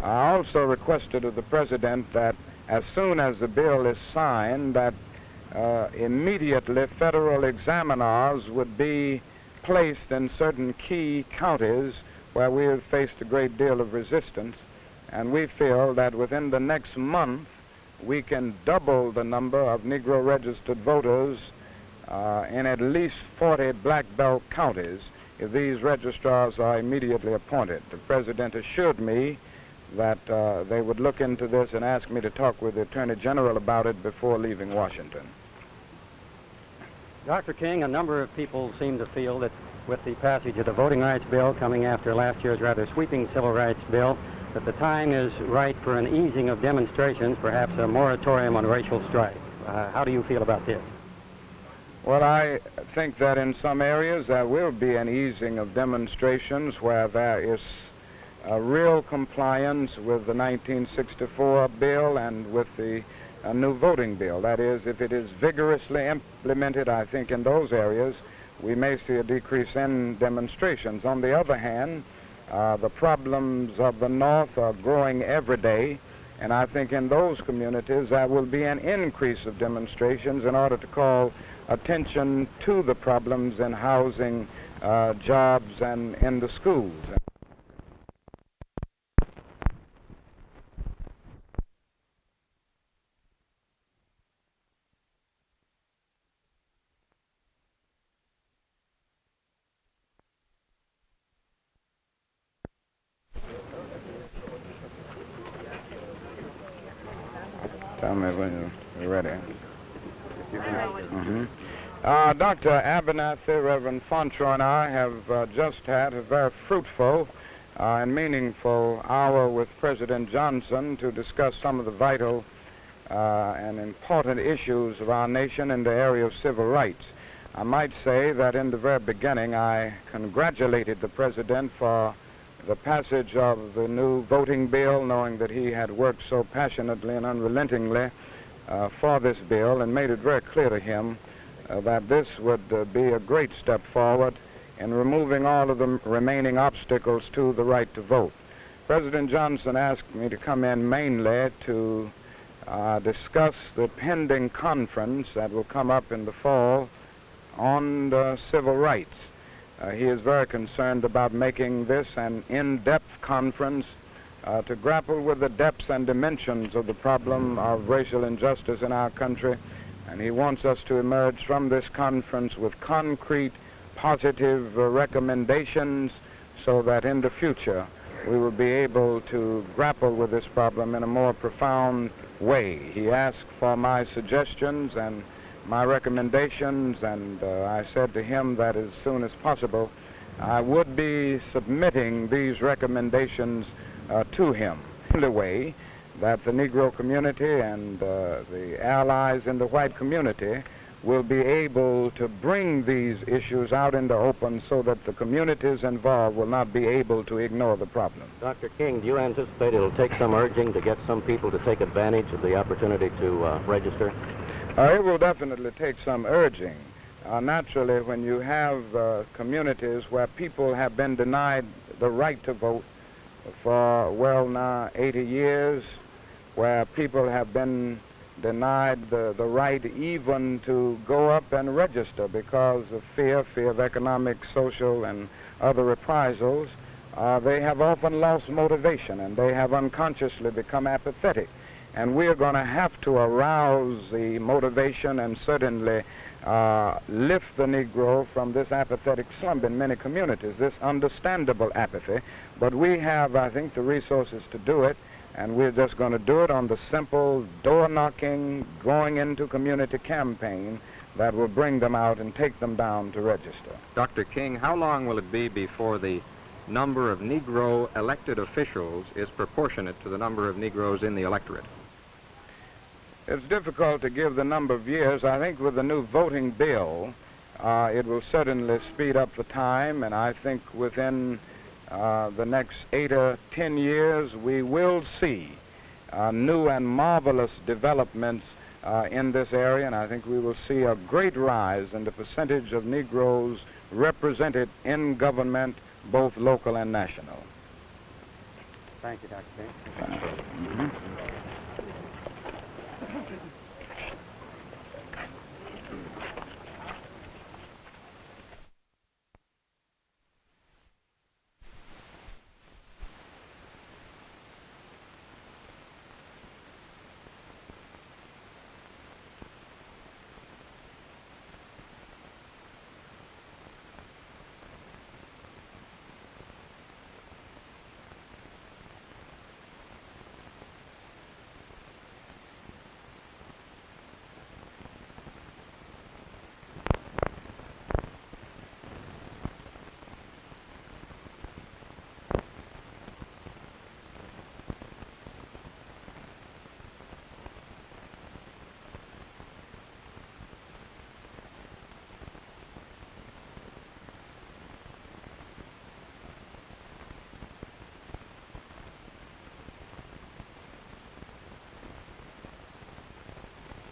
I also requested of the President that as soon as the bill is signed, that immediately federal examiners would be placed in certain key counties where we have faced a great deal of resistance, and we feel that within the next month we can double the number of Negro registered voters in at least 40 black belt counties if these registrars are immediately appointed. The President assured me that they would look into this and ask me to talk with the Attorney General about it before leaving Washington. Dr. King, a number of people seem to feel that with the passage of the Voting Rights Bill coming after last year's rather sweeping Civil Rights Bill, that the time is right for an easing of demonstrations, perhaps a moratorium on racial strife. How do you feel about this? Well, I think that in some areas there will be an easing of demonstrations where there is a real compliance with the 1964 bill and with the new voting bill. That is, if it is vigorously implemented, I think in those areas we may see a decrease in demonstrations. On the other hand, the problems of the North are growing every day, and I think in those communities there will be an increase of demonstrations in order to call attention to the problems in housing, jobs, and in the schools. Tell me when you're ready. Dr. Abernathy, Reverend Fontroy, and I have just had a very fruitful and meaningful hour with President Johnson to discuss some of the vital and important issues of our nation in the area of civil rights. I might say that in the very beginning I congratulated the President for the passage of the new voting bill, knowing that he had worked so passionately and unrelentingly for this bill, and made it very clear to him that this would be a great step forward in removing all of the remaining obstacles to the right to vote. President Johnson asked me to come in mainly to discuss the pending conference that will come up in the fall on the civil rights. He is very concerned about making this an in-depth conference to grapple with the depths and dimensions of the problem of racial injustice in our country, and he wants us to emerge from this conference with concrete, positive recommendations so that in the future we will be able to grapple with this problem in a more profound way. He asked for my suggestions and my recommendations, and I said to him that as soon as possible I would be submitting these recommendations to him in the way that the Negro community and the allies in the white community will be able to bring these issues out in the open so that the communities involved will not be able to ignore the problem. Dr. King, do you anticipate it'll take some urging to get some people to take advantage of the opportunity to register? It will definitely take some urging. Naturally, when you have communities where people have been denied the right to vote for, well, now 80 years, where people have been denied the right even to go up and register because of fear of economic, social, and other reprisals, they have often lost motivation and they have unconsciously become apathetic. And we're going to have to arouse the motivation and certainly lift the Negro from this apathetic slump in many communities, this understandable apathy. But we have, I think, the resources to do it, and we're just going to do it on the simple door-knocking, going into community campaign that will bring them out and take them down to register. Dr. King, how long will it be before the number of Negro elected officials is proportionate to the number of Negroes in the electorate? It's difficult to give the number of years. I think with the new voting bill, it will certainly speed up the time, and I think within the next 8 or 10 years we will see new and marvelous developments in this area, and I think we will see a great rise in the percentage of Negroes represented in government, both local and national. Thank you, Dr. King. Mhm.